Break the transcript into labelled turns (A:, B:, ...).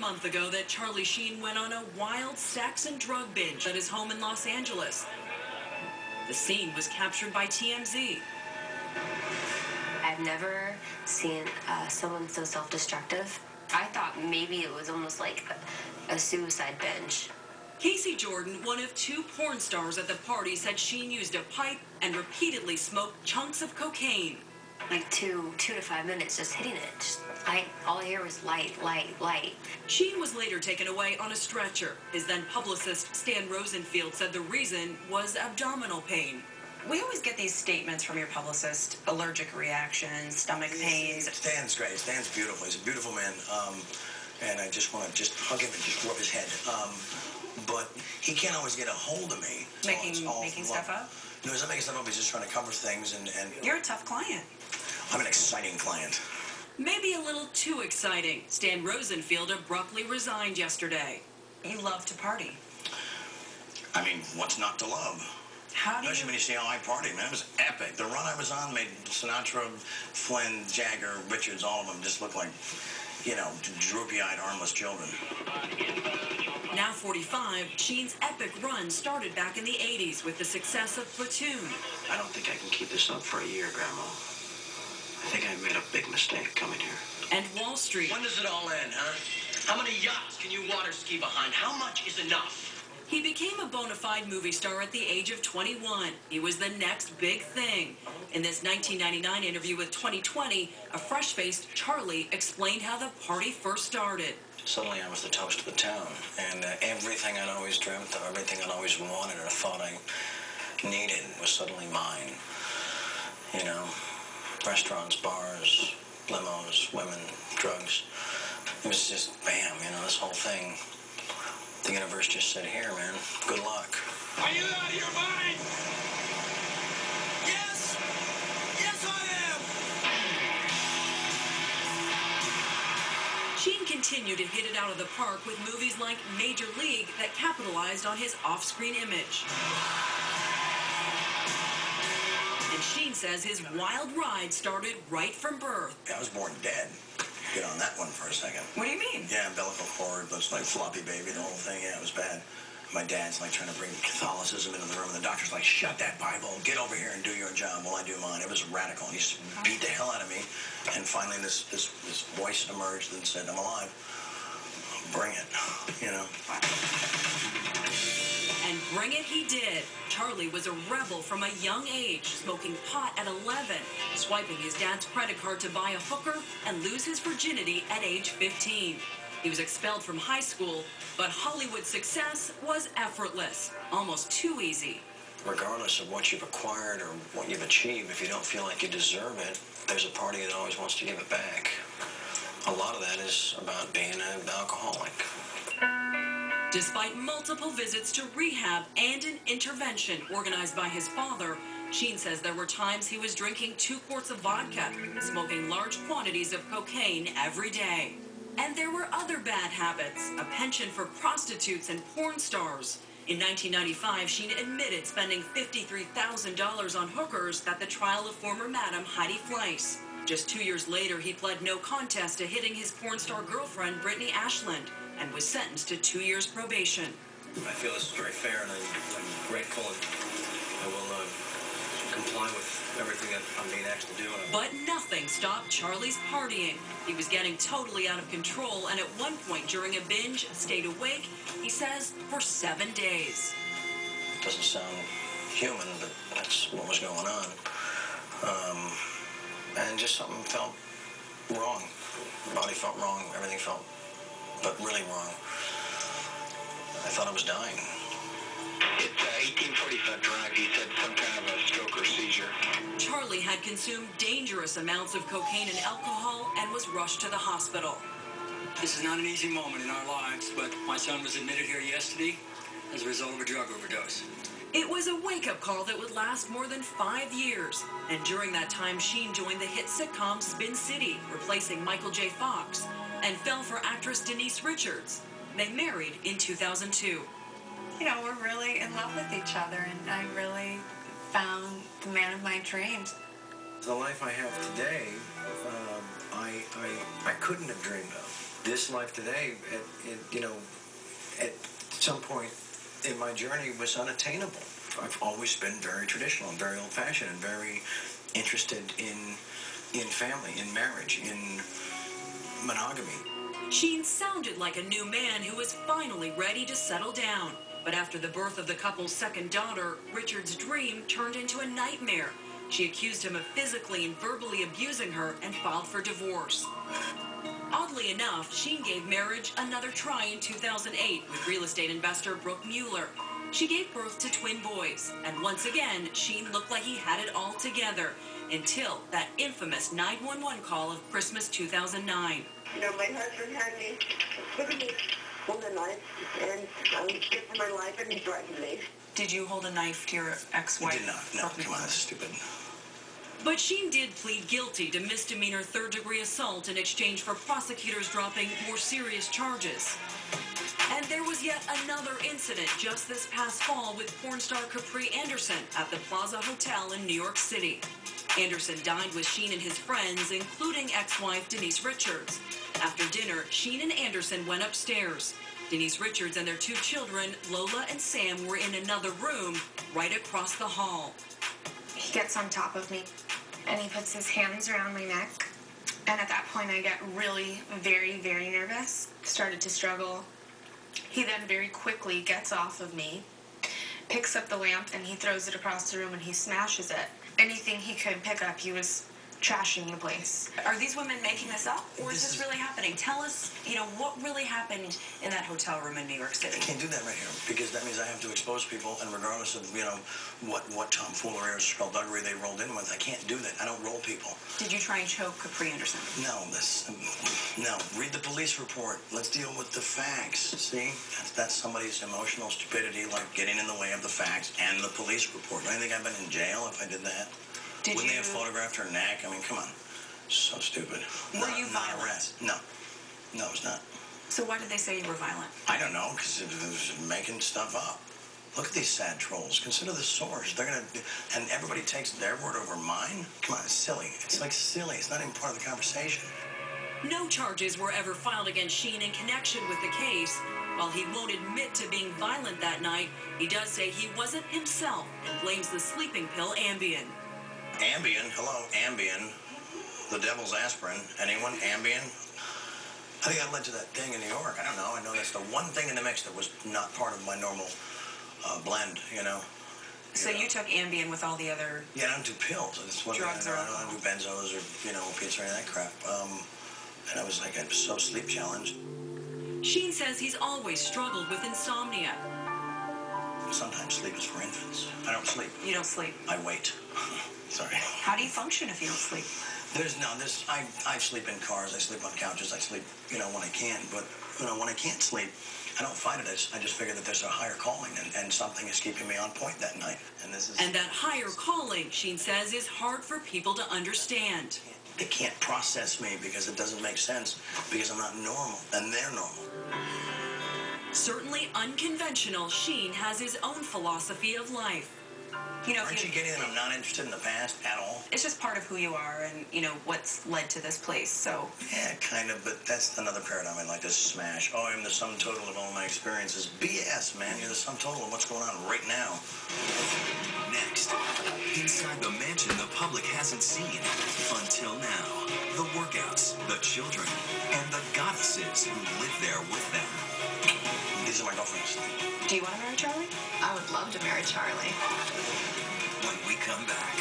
A: month ago that Charlie Sheen went on a wild sex and drug binge at his home in Los Angeles. The scene was captured by TMZ.
B: I've never seen someone so self-destructive. I thought maybe it was almost like a suicide binge.
A: Casey Jordan, one of two porn stars at the party, said Sheen used a pipe and repeatedly smoked chunks of cocaine.
B: Like two to 5 minutes just hitting it. Just light. All I hear was light, light, light.
A: Sheen was later taken away on a stretcher. His then publicist, Stan Rosenfield, said the reason was abdominal pain.
C: We always get these statements from your publicist, allergic reactions, stomach pains.
D: Stan's great. Stan's beautiful. He's a beautiful man. And I just want to just hug him and just rub his head. But he can't always get a hold of me.
C: Making stuff up?
D: No, he's not making stuff up. He's just trying to cover things. And
C: you're a tough client.
D: I'm an exciting client.
A: Maybe a little too exciting. Stan Rosenfield abruptly resigned yesterday.
C: You love to party.
D: I mean, what's not to love?
C: How do
D: Especially when you see how I party, man. It was epic. The run I was on made Sinatra, Flynn, Jagger, Richards, all of them just look like, you know, droopy-eyed, armless children.
A: Now 45, Sheen's epic run started back in the 80s with the success of Platoon.
E: I don't think I can keep this up for a year, Grandma. I think I made a big mistake coming here.
A: And Wall Street.
F: When does it all end, huh? How many yachts can you water ski behind? How much is enough?
A: He became a bona fide movie star at the age of 21. He was the next big thing. In this 1999 interview with 2020, a fresh-faced Charlie explained how the party first started.
E: Suddenly I was the toast of the town, and everything I'd always dreamt of, everything I'd always wanted or thought I needed was suddenly mine. You know, restaurants, bars, limos, women, drugs. It was just, bam, you know, this whole thing. The universe just said, here, man, good luck.
F: Are you out of your mind? Yes! Yes, I am!
A: Sheen continued to hit it out of the park with movies like Major League that capitalized on his off-screen image. And Sheen says his wild ride started right from birth.
D: I was born dead. Get on that one for a second.
C: What do you mean?
D: Yeah, umbilical cord, looks like floppy baby, the whole thing. Yeah, it was bad. My dad's like trying to bring Catholicism into the room, and the doctor's like, shut that Bible, get over here and do your job while I do mine. It was radical. And he just beat the hell out of me. And finally this voice emerged and said, I'm alive. Bring it, you know.
A: And bring it he did. Charlie was a rebel from a young age, smoking pot at 11, swiping his dad's credit card to buy a hooker, and lose his virginity at age 15. He was expelled from high school, but Hollywood success was effortless, almost too easy.
E: Regardless of what you've acquired or what you've achieved, if you don't feel like you deserve it, there's a party that always wants to give it back. A lot of that is about being an alcoholic.
A: Despite multiple visits to rehab and an intervention organized by his father, Sheen says there were times he was drinking 2 quarts of vodka, smoking large quantities of cocaine every day. And there were other bad habits, a penchant for prostitutes and porn stars. In 1995, Sheen admitted spending $53,000 on hookers at the trial of former Madam Heidi Fleiss. Just 2 years later, he pled no contest to hitting his porn star girlfriend, Brittany Ashland, and was sentenced to 2 years probation.
E: I feel this is very fair, and I'm grateful, and I will comply with everything that I'm being asked to do.
A: But nothing stopped Charlie's partying. He was getting totally out of control, and at one point during a binge, stayed awake, he says, for 7 days.
E: It doesn't sound human, but that's what was going on. And just something felt wrong. Body felt wrong, everything felt, but really wrong. I thought I was dying.
G: It's 1845 drive. He said some kind of a stroke or seizure.
A: Charlie had consumed dangerous amounts of cocaine and alcohol and was rushed to the hospital.
H: This is not an easy moment in our lives, but my son was admitted here yesterday as a result of a drug overdose.
A: It was a wake-up call that would last more than 5 years. And during that time, Sheen joined the hit sitcom Spin City, replacing Michael J. Fox, and fell for actress Denise Richards. They married in 2002.
I: You know, we're really in love with each other, and I really found the man of my dreams.
E: The life I have today, I couldn't have dreamed of. this life today, at some point in my journey was unattainable. I've always been very traditional and very old-fashioned and very interested in family, in marriage, in monogamy.
A: Sheen sounded like a new man who was finally ready to settle down. But after the birth of the couple's second daughter, Richard's dream turned into a nightmare. She accused him of physically and verbally abusing her and filed for divorce. Oddly enough, Sheen gave marriage another try in 2008 with real estate investor Brooke Mueller. She gave birth to twin boys, and once again, Sheen looked like he had it all together until that infamous 911 call of Christmas 2009.
J: You know, my husband had me, look at me, hold a knife, and I'm scared for my life, and he's driving me.
C: Did you hold a knife to your ex-wife?
E: I did not. No, come on, that's stupid.
A: But Sheen did plead guilty to misdemeanor third-degree assault in exchange for prosecutors dropping more serious charges. And there was yet another incident just this past fall with porn star Capri Anderson at the Plaza Hotel in New York City. Anderson dined with Sheen and his friends, including ex-wife Denise Richards. After dinner, Sheen and Anderson went upstairs. Denise Richards and their two children, Lola and Sam, were in another room right across the hall.
K: He gets on top of me, and he puts his hands around my neck. And at that point, I get really, very, very nervous, started to struggle. He then very quickly gets off of me, picks up the lamp, and he throws it across the room, and he smashes it. Anything he could pick up, he was trashing the place.
C: Are these women making this up, or is this really happening? Tell us, what really happened in that hotel room in New York City?
E: I can't do that right here, because that means I have to expose people, and regardless of, what tomfoolery or skullduggery they rolled in with, I can't do that. I don't roll people.
C: Did you try and choke Capri Anderson?
E: No, no. Read the police report. Let's deal with the facts. See? That's somebody's emotional stupidity, like getting in the way of the facts and the police report. Do you think I've been in jail if I did that? Wouldn't they have photographed her neck? I mean, come on. So stupid.
C: Were you violent?
E: No. No, it was not.
C: So why did they say you were violent?
E: I don't know, because it was making stuff up. Look at these sad trolls. Consider the source. They're going to... And everybody takes their word over mine? Come on, it's silly. It's like silly. It's not even part of the conversation.
A: No charges were ever filed against Sheen in connection with the case. While he won't admit to being violent that night, he does say he wasn't himself and blames the sleeping pill Ambien.
E: Ambien? Hello, Ambien. The devil's aspirin. Anyone? Ambien? I think I led to that thing in New York. I don't know. I know that's the one thing in the mix that was not part of my normal blend,
C: So you took Ambien with all the other...
E: Yeah, I don't do pills.
C: Drugs or alcohol.
E: I don't do benzos or, opiates or any of that crap. And I was so sleep challenged.
A: Sheen says he's always struggled with insomnia.
E: Sometimes sleep is for infants. I don't sleep.
C: You don't sleep?
E: I wait. Sorry.
C: How do you function if you don't sleep?
E: I sleep in cars. I sleep on couches. I sleep, when I can. But, when I can't sleep, I don't fight it. I just figure that there's a higher calling, and something is keeping me on point that night.
A: And that higher calling, Sheen says, is hard for people to understand.
E: They can't process me because it doesn't make sense, because I'm not normal, and they're normal.
A: Certainly unconventional, Sheen has his own philosophy of life.
E: Aren't you getting that I'm not interested in the past at all?
C: It's just part of who you are and, what's led to this place, so...
E: Yeah, kind of, but that's another paradigm I'd like to smash. Oh, I'm the sum total of all my experiences. BS, man. You're the sum total of what's going on right now.
L: Next, inside the mansion the public hasn't seen until now. The workouts, the children, and the goddesses who live there with them.
E: These are my girlfriends.
C: Do you want to marry Charlie?
I: I would love to marry Charlie.
L: When we come back...